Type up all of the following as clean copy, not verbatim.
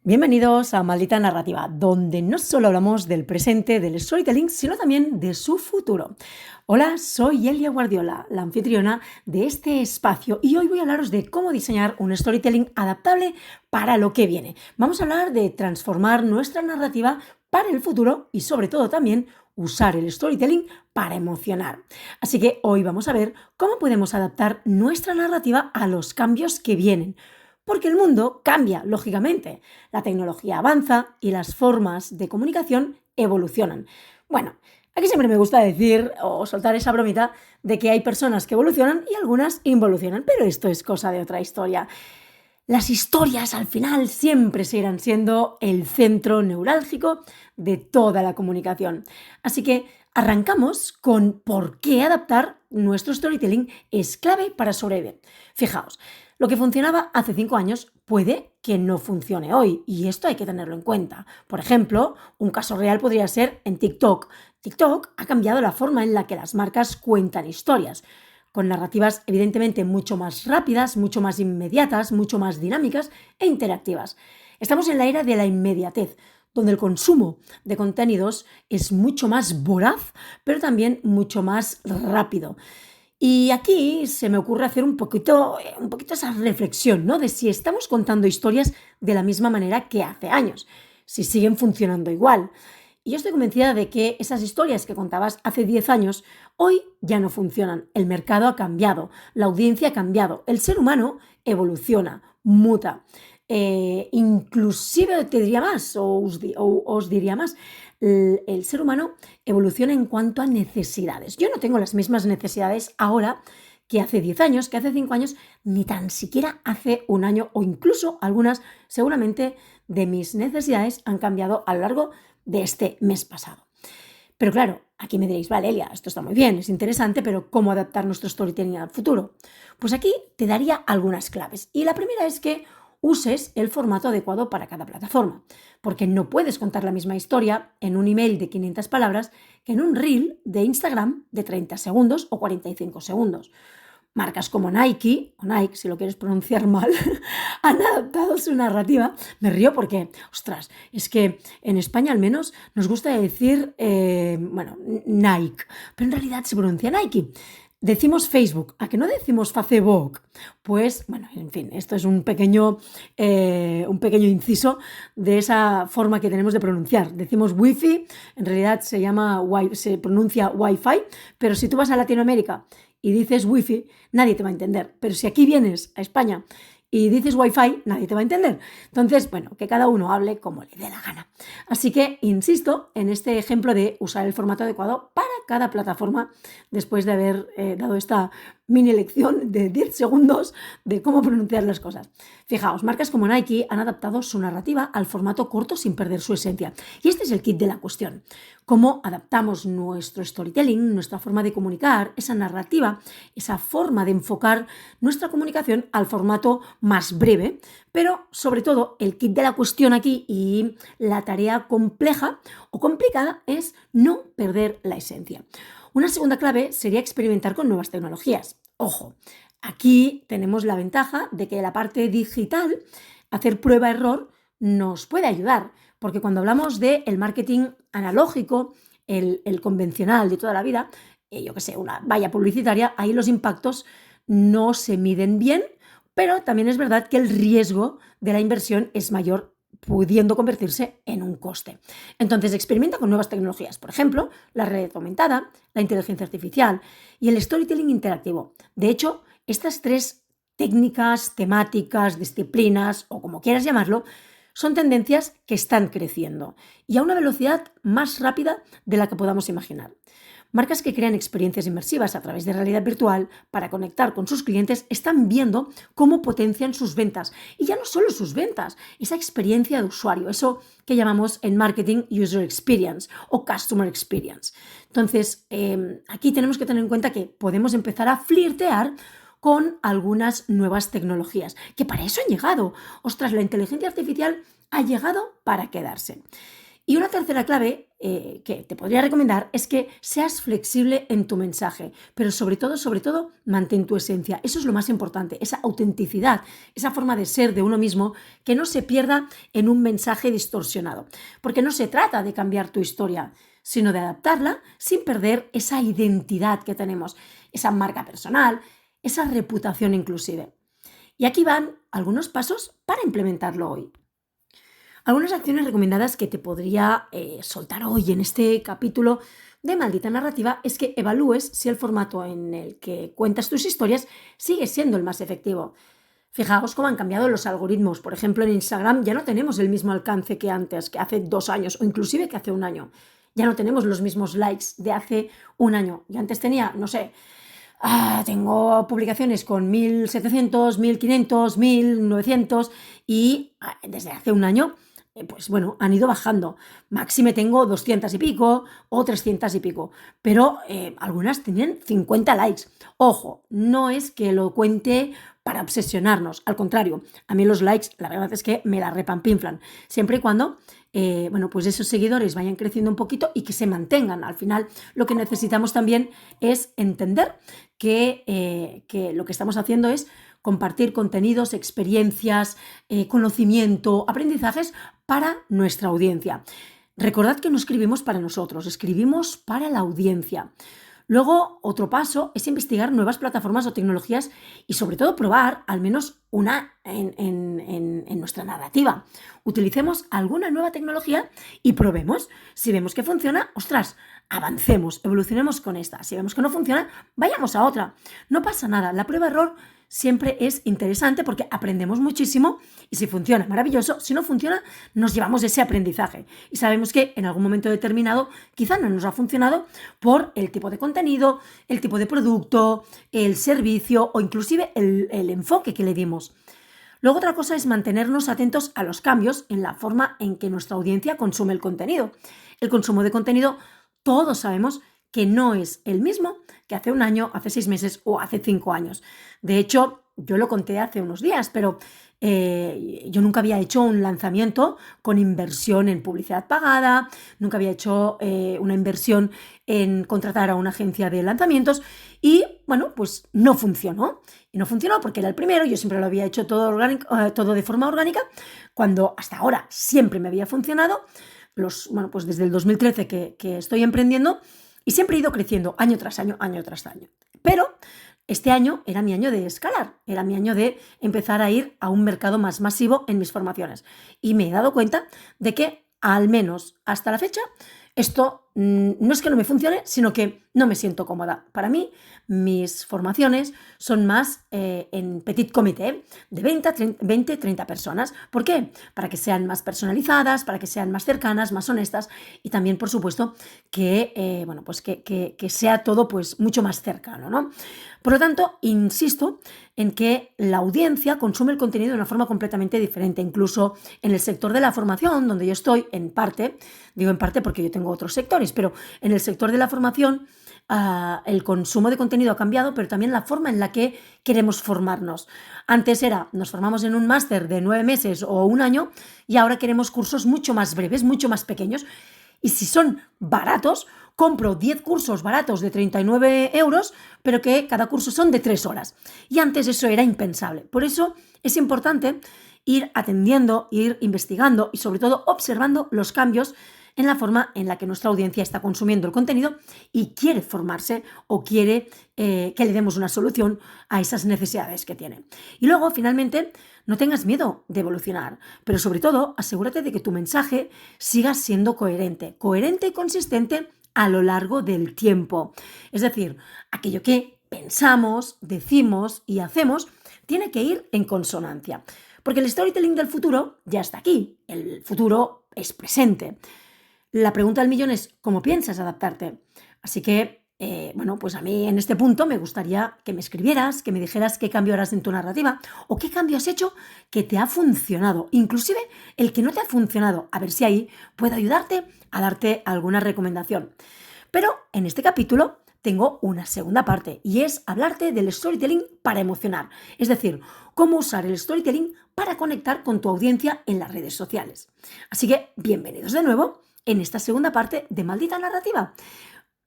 Bienvenidos a Maldita Narrativa, donde no solo hablamos del presente, del storytelling, sino también de su futuro. Hola, soy Elia Guardiola, la anfitriona de este espacio, y hoy voy a hablaros de cómo diseñar un storytelling adaptable para lo que viene. Vamos a hablar de transformar nuestra narrativa para el futuro y sobre todo también usar el storytelling para emocionar. Así que hoy vamos a ver cómo podemos adaptar nuestra narrativa a los cambios que vienen. Porque el mundo cambia, lógicamente. La tecnología avanza y las formas de comunicación evolucionan. Bueno, aquí siempre me gusta decir o soltar esa bromita de que hay personas que evolucionan y algunas involucionan, pero esto es cosa de otra historia. Las historias al final siempre seguirán siendo el centro neurálgico de toda la comunicación. Así que arrancamos con por qué adaptar nuestro storytelling es clave para sobrevivir. Fijaos, lo que funcionaba hace 5 años puede que no funcione hoy y esto hay que tenerlo en cuenta. Por ejemplo, un caso real podría ser en TikTok. TikTok ha cambiado la forma en la que las marcas cuentan historias, con narrativas evidentemente mucho más rápidas, mucho más inmediatas, mucho más dinámicas e interactivas. Estamos en la era de la inmediatez, donde el consumo de contenidos es mucho más voraz, pero también mucho más rápido. Y aquí se me ocurre hacer un poquito esa reflexión, ¿no? De si estamos contando historias de la misma manera que hace años, si siguen funcionando igual. Y yo estoy convencida de que esas historias que contabas hace 10 años, hoy ya no funcionan. El mercado ha cambiado, la audiencia ha cambiado, el ser humano evoluciona, muta. Inclusive te diría más, os diría más, el ser humano evoluciona en cuanto a necesidades. Yo no tengo las mismas necesidades ahora que hace 10 años, que hace 5 años, ni tan siquiera hace un año, o incluso algunas seguramente de mis necesidades han cambiado a lo largo de este mes pasado. Pero claro, aquí me diréis, vale, Elia, esto está muy bien, es interesante, pero ¿cómo adaptar nuestro storytelling al futuro? Pues aquí te daría algunas claves. Y la primera es que uses el formato adecuado para cada plataforma, porque no puedes contar la misma historia en un email de 500 palabras que en un reel de Instagram de 30 segundos o 45 segundos. Marcas como Nike, o Nike, si lo quieres pronunciar mal, han adaptado su narrativa. Me río porque, ostras, es que en España al menos nos gusta decir, Nike, pero en realidad se pronuncia Nike. Decimos Facebook, ¿a que no decimos Facebook? Pues, bueno, en fin, esto es un pequeño inciso de esa forma que tenemos de pronunciar. Decimos Wi-Fi, en realidad se pronuncia Wi-Fi, pero si tú vas a Latinoamérica y dices Wi-Fi, nadie te va a entender. Pero si aquí vienes a España y dices Wi-Fi, nadie te va a entender. Entonces, bueno, que cada uno hable como le dé la gana. Así que insisto en este ejemplo de usar el formato adecuado para cada plataforma después de haber dado esta mini lección de 10 segundos de cómo pronunciar las cosas. Fijaos, marcas como Nike han adaptado su narrativa al formato corto sin perder su esencia. Y este es el kit de la cuestión. Cómo adaptamos nuestro storytelling, nuestra forma de comunicar, esa narrativa, esa forma de enfocar nuestra comunicación al formato más breve, pero sobre todo el kit de la cuestión aquí y la tarea compleja o complicada es no perder la esencia. Una segunda clave sería experimentar con nuevas tecnologías. Ojo, aquí tenemos la ventaja de que la parte digital, hacer prueba-error, nos puede ayudar, porque cuando hablamos del marketing analógico, el convencional de toda la vida, yo que sé, una valla publicitaria, ahí los impactos no se miden bien, pero también es verdad que el riesgo de la inversión es mayor, pudiendo convertirse en un coste. Entonces, experimenta con nuevas tecnologías, por ejemplo, la realidad aumentada, la inteligencia artificial y el storytelling interactivo. De hecho, estas 3 técnicas, temáticas, disciplinas o como quieras llamarlo, son tendencias que están creciendo y a una velocidad más rápida de la que podamos imaginar. Marcas que crean experiencias inmersivas a través de realidad virtual para conectar con sus clientes están viendo cómo potencian sus ventas. Y ya no solo sus ventas, esa experiencia de usuario, eso que llamamos en marketing User Experience o Customer Experience. Entonces, aquí tenemos que tener en cuenta que podemos empezar a flirtear con algunas nuevas tecnologías, que para eso han llegado. Ostras, la inteligencia artificial ha llegado para quedarse. Y una tercera clave que te podría recomendar es que seas flexible en tu mensaje, pero sobre todo, mantén tu esencia. Eso es lo más importante, esa autenticidad, esa forma de ser de uno mismo que no se pierda en un mensaje distorsionado. Porque no se trata de cambiar tu historia, sino de adaptarla sin perder esa identidad que tenemos, esa marca personal, esa reputación inclusive. Y aquí van algunos pasos para implementarlo hoy. Algunas acciones recomendadas que te podría soltar hoy en este capítulo de Maldita Narrativa es que evalúes si el formato en el que cuentas tus historias sigue siendo el más efectivo. Fijaos cómo han cambiado los algoritmos. Por ejemplo, en Instagram ya no tenemos el mismo alcance que antes, que hace 2 años o inclusive que hace 1 año. Ya no tenemos los mismos likes de hace 1 año. Yo antes tenía, no sé, tengo publicaciones con 1.700, 1.500, 1.900 y desde hace 1 año pues bueno, han ido bajando. Máxime tengo 200 y pico o 300 y pico, pero algunas tienen 50 likes. Ojo, no es que lo cuente para obsesionarnos, al contrario, a mí los likes la verdad es que me la repampinflan, siempre y cuando bueno, pues esos seguidores vayan creciendo un poquito y que se mantengan. Al final lo que necesitamos también es entender que lo que estamos haciendo es compartir contenidos, experiencias, conocimiento, aprendizajes para nuestra audiencia. Recordad que no escribimos para nosotros, escribimos para la audiencia. Luego, otro paso es investigar nuevas plataformas o tecnologías y sobre todo probar al menos una en nuestra narrativa. Utilicemos alguna nueva tecnología y probemos. Si vemos que funciona, ostras, avancemos, evolucionemos con esta. Si vemos que no funciona, vayamos a otra. No pasa nada, la prueba-error siempre es interesante porque aprendemos muchísimo y si funciona, maravilloso. Si no funciona, nos llevamos ese aprendizaje y sabemos que en algún momento determinado quizá no nos ha funcionado por el tipo de contenido, el tipo de producto, el servicio o inclusive el enfoque que le dimos. Luego otra cosa es mantenernos atentos a los cambios en la forma en que nuestra audiencia consume el contenido. El consumo de contenido, todos sabemos que no es el mismo que hace 1 año, hace 6 meses o hace 5 años. De hecho, yo lo conté hace unos días, pero yo nunca había hecho un lanzamiento con inversión en publicidad pagada, nunca había hecho una inversión en contratar a una agencia de lanzamientos y, bueno, pues no funcionó. Y no funcionó porque era el primero, yo siempre lo había hecho todo de forma orgánica, cuando hasta ahora siempre me había funcionado. Bueno, pues desde el 2013 que estoy emprendiendo, y siempre he ido creciendo año tras año, año tras año. Pero este año era mi año de escalar, era mi año de empezar a ir a un mercado más masivo en mis formaciones. Y me he dado cuenta de que, al menos hasta la fecha, esto no es que no me funcione, sino que no me siento cómoda. Para mí, mis formaciones son más en petit comité, de 20, 30 personas. ¿Por qué? Para que sean más personalizadas, para que sean más cercanas, más honestas y también, por supuesto, que, bueno, pues que sea todo pues, mucho más cercano, ¿no? Por lo tanto, insisto en que la audiencia consume el contenido de una forma completamente diferente. Incluso en el sector de la formación, donde yo estoy, en parte, digo en parte porque yo tengo otros sectores, pero en el sector de la formación el consumo de contenido ha cambiado, pero también la forma en la que queremos formarnos. Antes nos formamos en un máster de 9 meses o 1 año y ahora queremos cursos mucho más breves, mucho más pequeños. Y si son baratos, compro 10 cursos baratos de 39 euros, pero que cada curso son de 3 horas. Y antes eso era impensable. Por eso es importante ir atendiendo, ir investigando y sobre todo observando los cambios en la forma en la que nuestra audiencia está consumiendo el contenido y quiere formarse o quiere que le demos una solución a esas necesidades que tiene. Y luego, finalmente, no tengas miedo de evolucionar, pero sobre todo asegúrate de que tu mensaje siga siendo coherente y consistente a lo largo del tiempo. Es decir, aquello que pensamos, decimos y hacemos tiene que ir en consonancia. Porque el storytelling del futuro ya está aquí, el futuro es presente. La pregunta del millón es, ¿cómo piensas adaptarte? Así que, bueno, pues a mí en este punto me gustaría que me escribieras, que me dijeras qué cambio harás en tu narrativa o qué cambio has hecho que te ha funcionado. Inclusive el que no te ha funcionado, a ver si ahí puedo ayudarte a darte alguna recomendación. Pero en este capítulo tengo una segunda parte y es hablarte del storytelling para emocionar. Es decir, cómo usar el storytelling para conectar con tu audiencia en las redes sociales. Así que, bienvenidos de nuevo en esta segunda parte de Maldita Narrativa.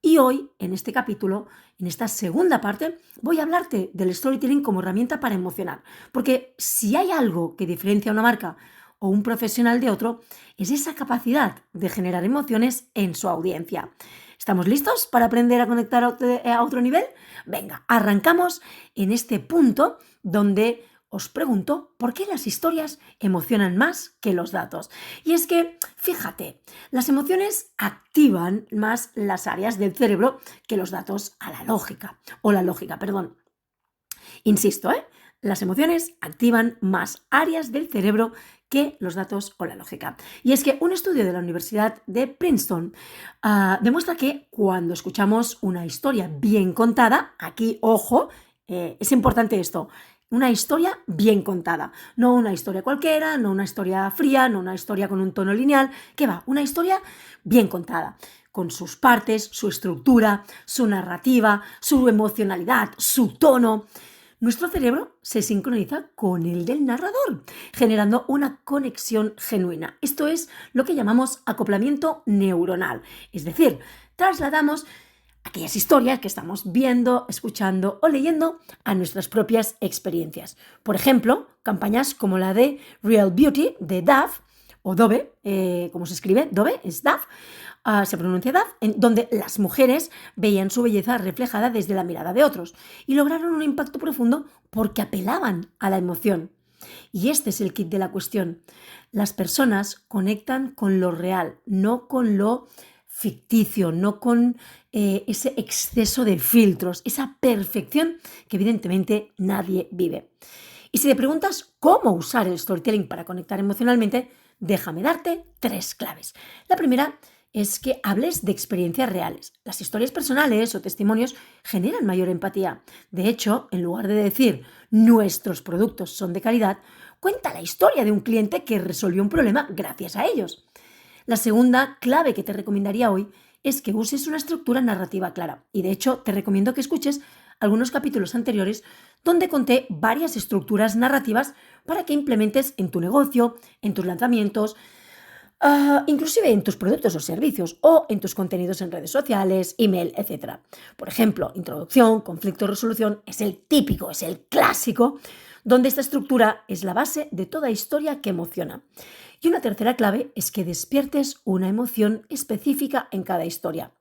Y hoy, en este capítulo, en esta segunda parte, voy a hablarte del storytelling como herramienta para emocionar. Porque si hay algo que diferencia a una marca o un profesional de otro, es esa capacidad de generar emociones en su audiencia. ¿Estamos listos para aprender a conectar a otro nivel? Venga, arrancamos en este punto donde os pregunto por qué las historias emocionan más que los datos. Y es que, fíjate, las emociones activan más las áreas del cerebro que los datos a la lógica, o la lógica, perdón. Insisto, las emociones activan más áreas del cerebro que los datos o la lógica. Y es que un estudio de la Universidad de Princeton demuestra que cuando escuchamos una historia bien contada, aquí, ojo, es importante esto, una historia bien contada, no una historia cualquiera, no una historia fría, no una historia con un tono lineal, que va, una historia bien contada, con sus partes, su estructura, su narrativa, su emocionalidad, su tono. Nuestro cerebro se sincroniza con el del narrador, generando una conexión genuina. Esto es lo que llamamos acoplamiento neuronal, es decir, trasladamos aquellas historias que estamos viendo, escuchando o leyendo a nuestras propias experiencias. Por ejemplo, campañas como la de Real Beauty de Dove, o Dove, ¿cómo se escribe? Dove, es Dove, se pronuncia Dove, en donde las mujeres veían su belleza reflejada desde la mirada de otros y lograron un impacto profundo porque apelaban a la emoción. Y este es el kit de la cuestión. Las personas conectan con lo real, no con lo ficticio, no con ese exceso de filtros, esa perfección que evidentemente nadie vive. Y si te preguntas cómo usar el storytelling para conectar emocionalmente, déjame darte 3 claves. La primera es que hables de experiencias reales. Las historias personales o testimonios generan mayor empatía. De hecho, en lugar de decir nuestros productos son de calidad, cuenta la historia de un cliente que resolvió un problema gracias a ellos. La segunda clave que te recomendaría hoy es que uses una estructura narrativa clara. Y de hecho, te recomiendo que escuches algunos capítulos anteriores donde conté varias estructuras narrativas para que implementes en tu negocio, en tus lanzamientos, inclusive en tus productos o servicios o en tus contenidos en redes sociales, email, etc. Por ejemplo, introducción, conflicto, resolución es el típico, es el clásico, donde esta estructura es la base de toda historia que emociona. Y una tercera clave es que despiertes una emoción específica en cada historia.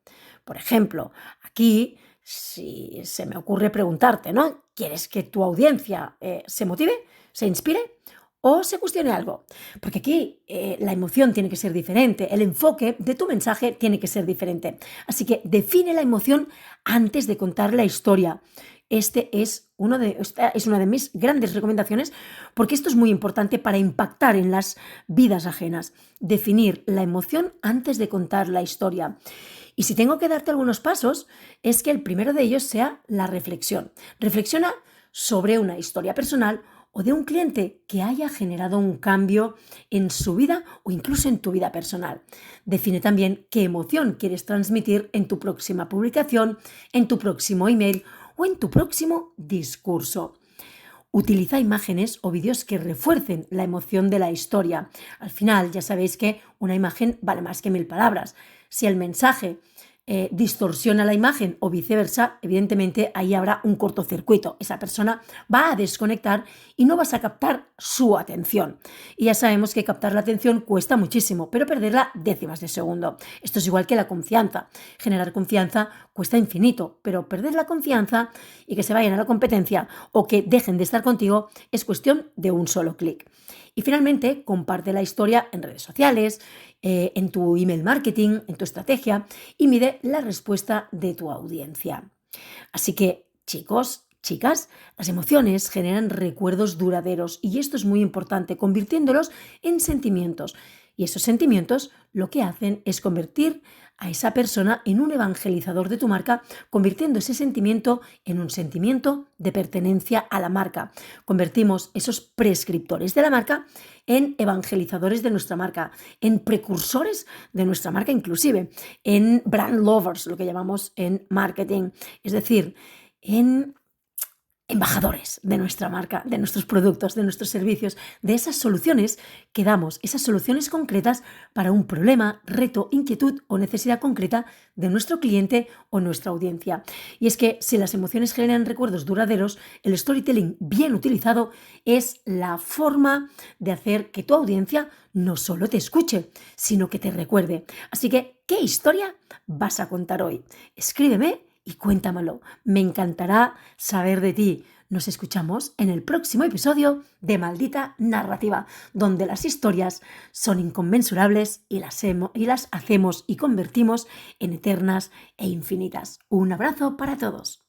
Por ejemplo, aquí, si se me ocurre preguntarte, ¿no? ¿Quieres que tu audiencia se motive, se inspire o se cuestione algo? Porque aquí la emoción tiene que ser diferente, el enfoque de tu mensaje tiene que ser diferente. Así que define la emoción antes de contar la historia. Esta es una de mis grandes recomendaciones porque esto es muy importante para impactar en las vidas ajenas. Definir la emoción antes de contar la historia. Y si tengo que darte algunos pasos, es que el primero de ellos sea la reflexión. Reflexiona sobre una historia personal o de un cliente que haya generado un cambio en su vida o incluso en tu vida personal. Define también qué emoción quieres transmitir en tu próxima publicación, en tu próximo email o en tu próximo discurso. Utiliza imágenes o vídeos que refuercen la emoción de la historia. Al final, ya sabéis que una imagen vale más que 1000 palabras. Si el mensaje distorsiona la imagen o viceversa, evidentemente ahí habrá un cortocircuito. Esa persona va a desconectar y no vas a captar su atención. Y ya sabemos que captar la atención cuesta muchísimo, pero perderla décimas de segundo. Esto es igual que la confianza. Generar confianza cuesta infinito, pero perder la confianza y que se vayan a la competencia o que dejen de estar contigo es cuestión de un solo clic. Y finalmente, comparte la historia en redes sociales, en tu email marketing, en tu estrategia y mide la respuesta de tu audiencia. Así que, chicos, chicas, las emociones generan recuerdos duraderos y esto es muy importante, convirtiéndolos en sentimientos. Y esos sentimientos lo que hacen es convertir a esa persona en un evangelizador de tu marca, convirtiendo ese sentimiento en un sentimiento de pertenencia a la marca. Convertimos esos prescriptores de la marca en evangelizadores de nuestra marca, en precursores de nuestra marca inclusive, en brand lovers, lo que llamamos en marketing. Es decir, en embajadores de nuestra marca, de nuestros productos, de nuestros servicios, de esas soluciones que damos, esas soluciones concretas para un problema, reto, inquietud o necesidad concreta de nuestro cliente o nuestra audiencia. Y es que si las emociones generan recuerdos duraderos, el storytelling bien utilizado es la forma de hacer que tu audiencia no solo te escuche, sino que te recuerde. Así que, ¿qué historia vas a contar hoy? Escríbeme y cuéntamelo. Me encantará saber de ti. Nos escuchamos en el próximo episodio de Maldita Narrativa, donde las historias son inconmensurables y las hacemos y convertimos en eternas e infinitas. Un abrazo para todos.